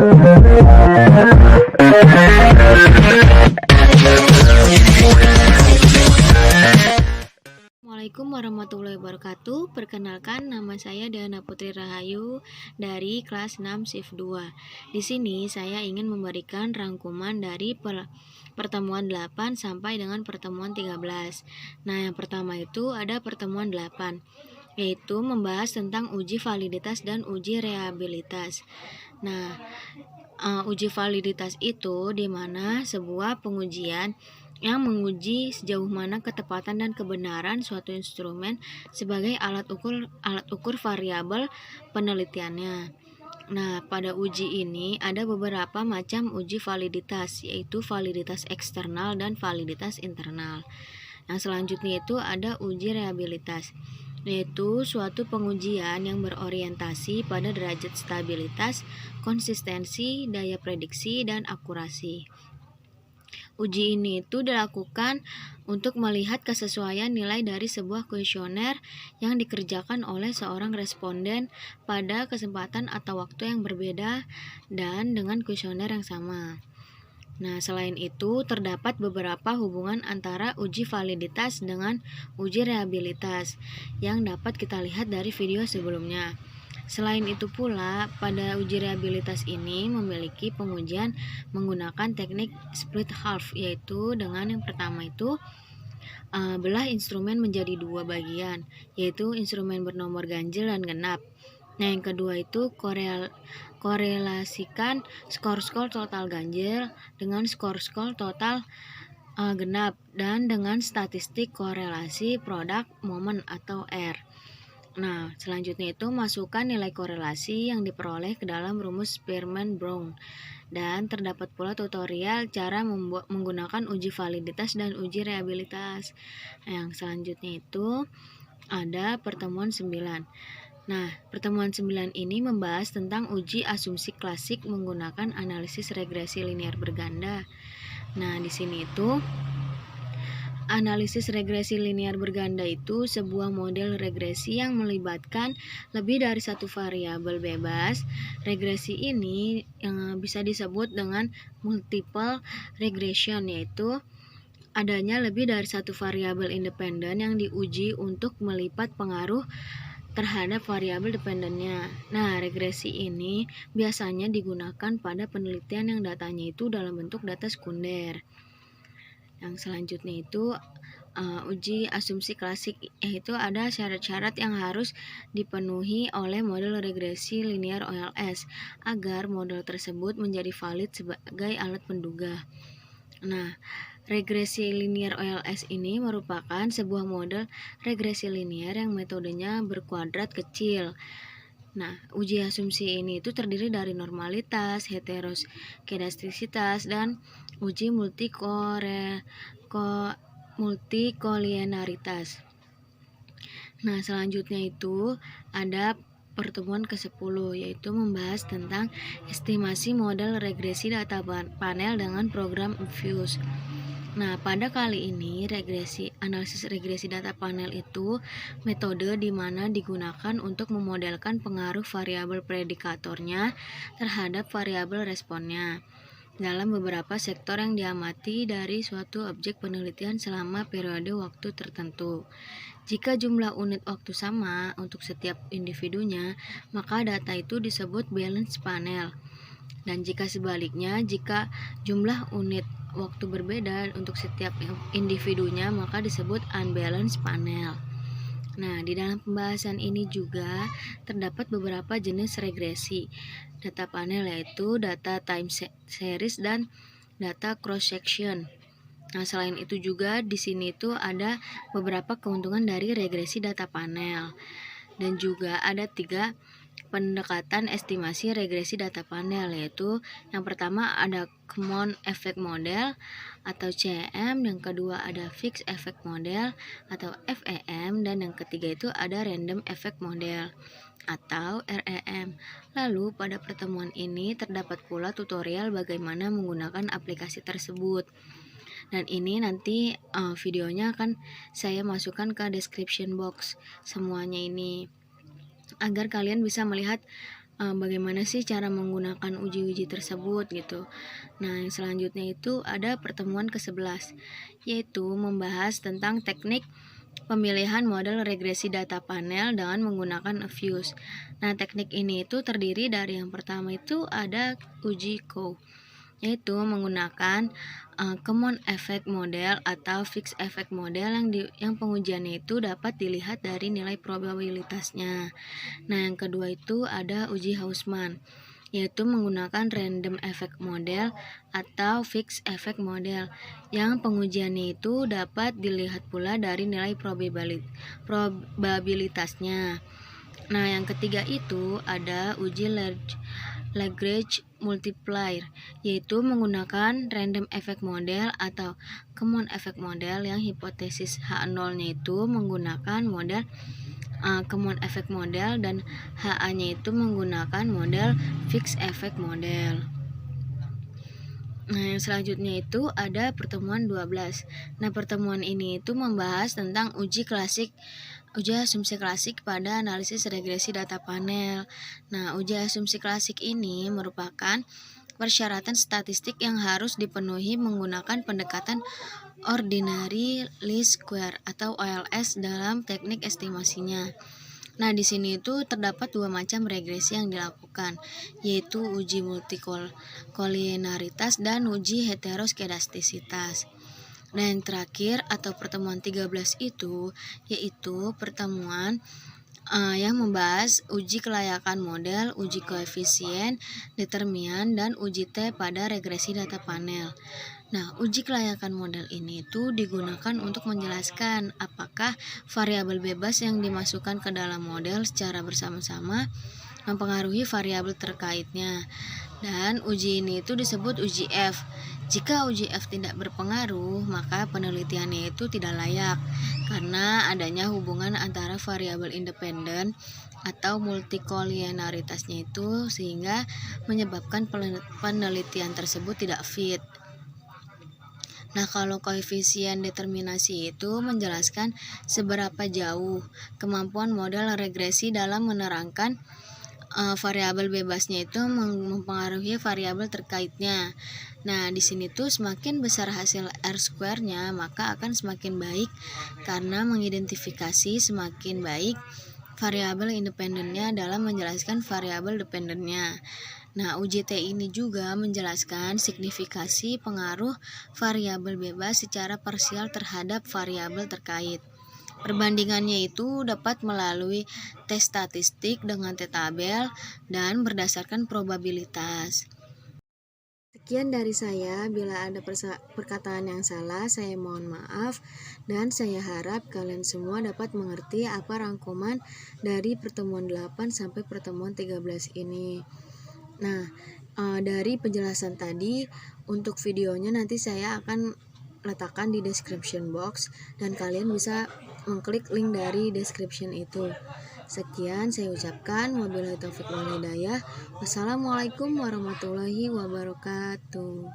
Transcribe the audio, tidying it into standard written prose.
Assalamualaikum warahmatullahi wabarakatuh. Perkenalkan, nama saya Dana Putri Rahayu dari kelas 6 shift 2. Di sini saya ingin memberikan rangkuman dari pertemuan 8 sampai dengan pertemuan 13. Nah, yang pertama itu ada pertemuan 8, yaitu membahas tentang uji validitas dan uji reliabilitas. Nah, uji validitas itu di mana sebuah pengujian yang menguji sejauh mana ketepatan dan kebenaran suatu instrumen sebagai alat ukur variabel penelitiannya. Nah, pada uji ini ada beberapa macam uji validitas, yaitu validitas eksternal dan validitas internal. Yang selanjutnya itu ada uji reliabilitas, yaitu suatu pengujian yang berorientasi pada derajat stabilitas, konsistensi, daya prediksi, dan akurasi. Uji ini itu dilakukan untuk melihat kesesuaian nilai dari sebuah kuesioner yang dikerjakan oleh seorang responden pada kesempatan atau waktu yang berbeda dan dengan kuesioner yang sama. Nah, selain itu terdapat beberapa hubungan antara uji validitas dengan uji reliabilitas yang dapat kita lihat dari video sebelumnya. Selain itu pula, pada uji reliabilitas ini memiliki pengujian menggunakan teknik split half, yaitu dengan yang pertama itu belah instrumen menjadi dua bagian, yaitu instrumen bernomor ganjil dan genap. Nah, yang kedua itu korelasikan skor-skor total ganjil dengan skor-skor total genap dan dengan statistik korelasi produk momen atau R. Nah, selanjutnya itu masukkan nilai korelasi yang diperoleh ke dalam rumus Spearman-Brown. Dan terdapat pula tutorial cara menggunakan uji validitas dan uji reliabilitas. Yang selanjutnya itu ada pertemuan 9. Nah, pertemuan 9 ini membahas tentang uji asumsi klasik menggunakan analisis regresi linear berganda. Nah, di sini itu analisis regresi linear berganda itu sebuah model regresi yang melibatkan lebih dari satu variabel bebas. Regresi ini yang bisa disebut dengan multiple regression, yaitu adanya lebih dari satu variabel independen yang diuji untuk melipat pengaruh terhadap variabel dependennya. Nah, regresi ini biasanya digunakan pada penelitian yang datanya itu dalam bentuk data sekunder. Yang selanjutnya itu uji asumsi klasik, yaitu ada syarat-syarat yang harus dipenuhi oleh model regresi linear OLS agar model tersebut menjadi valid sebagai alat penduga. Nah, regresi linear OLS ini merupakan sebuah model regresi linear yang metodenya berkuadrat kecil. Nah, uji asumsi ini itu terdiri dari normalitas, heteroskedastisitas, dan uji multikolinearitas. Nah, selanjutnya itu ada pertemuan ke-10, yaitu membahas tentang estimasi model regresi data panel dengan program Infuse. Nah, pada kali ini analisis regresi data panel itu metode di mana digunakan untuk memodelkan pengaruh variabel predikatornya terhadap variabel responnya dalam beberapa sektor yang diamati dari suatu objek penelitian selama periode waktu tertentu. Jika jumlah unit waktu sama untuk setiap individunya, maka data itu disebut balance panel. Dan jika sebaliknya, jika jumlah unit waktu berbeda untuk setiap individunya, maka disebut unbalanced panel. Nah, di dalam pembahasan ini juga terdapat beberapa jenis regresi data panel, yaitu data time series dan data cross section. Nah, selain itu juga di sini itu ada beberapa keuntungan dari regresi data panel. Dan juga ada 3 pendekatan estimasi regresi data panel, yaitu yang pertama ada Common Effect Model atau CEM, yang kedua ada Fixed Effect Model atau FEM, dan yang ketiga itu ada Random Effect Model atau REM. Lalu pada pertemuan ini terdapat pula tutorial bagaimana menggunakan aplikasi tersebut. Dan ini nanti videonya akan saya masukkan ke description box semuanya ini, agar kalian bisa melihat bagaimana sih cara menggunakan uji-uji tersebut gitu. Nah, yang selanjutnya itu ada pertemuan ke-11, yaitu membahas tentang teknik pemilihan model regresi data panel dengan menggunakan Fuse. Nah, teknik ini itu terdiri dari yang pertama itu ada uji Coe, yaitu menggunakan common effect model atau fixed effect model yang pengujiannya itu dapat dilihat dari nilai probabilitasnya. Nah, yang kedua itu ada uji Hausman, yaitu menggunakan random effect model atau fixed effect model yang pengujiannya itu dapat dilihat pula dari nilai probabilitasnya. Nah, yang ketiga itu ada uji Lagrange multiplier, yaitu menggunakan random effect model atau common effect model yang hipotesis H0-nya itu menggunakan model common effect model dan HA-nya itu menggunakan model fixed effect model. Nah, yang selanjutnya itu ada pertemuan 12. Nah, pertemuan ini itu membahas tentang uji asumsi klasik pada analisis regresi data panel. Nah, uji asumsi klasik ini merupakan persyaratan statistik yang harus dipenuhi menggunakan pendekatan ordinary least square atau OLS dalam teknik estimasinya. Nah, di sini itu terdapat dua macam regresi yang dilakukan, yaitu uji multikolinearitas dan uji heteroskedastisitas. Nah, yang terakhir atau pertemuan 13 itu yaitu pertemuan yang membahas uji kelayakan model, uji koefisien, determinan, dan uji T pada regresi data panel. Nah, uji kelayakan model ini itu digunakan untuk menjelaskan apakah variabel bebas yang dimasukkan ke dalam model secara bersama-sama mempengaruhi variabel terkaitnya. Dan uji ini itu disebut uji F. Jika uji F tidak berpengaruh, maka penelitiannya itu tidak layak karena adanya hubungan antara variabel independen atau multikolinearitasnya itu sehingga menyebabkan penelitian tersebut tidak fit. Nah, kalau koefisien determinasi itu menjelaskan seberapa jauh kemampuan model regresi dalam menerangkan variabel bebasnya itu mempengaruhi variabel terkaitnya. Nah, di sini tuh semakin besar hasil R-square-nya, maka akan semakin baik karena mengidentifikasi semakin baik variabel independennya dalam menjelaskan variabel dependennya. Nah, uji T ini juga menjelaskan signifikasi pengaruh variabel bebas secara parsial terhadap variabel terkait. Perbandingannya itu dapat melalui tes statistik dengan T-tabel dan berdasarkan probabilitas. Sekian dari saya, bila ada perkataan yang salah, saya mohon maaf dan saya harap kalian semua dapat mengerti apa rangkuman dari pertemuan 8 sampai pertemuan 13 ini. Nah, dari penjelasan tadi, untuk videonya nanti saya akan letakkan di description box dan kalian bisa mengklik link dari description itu. Sekian saya ucapkan, wabillahi taufiq wal hidayah. Wassalamualaikum warahmatullahi wabarakatuh.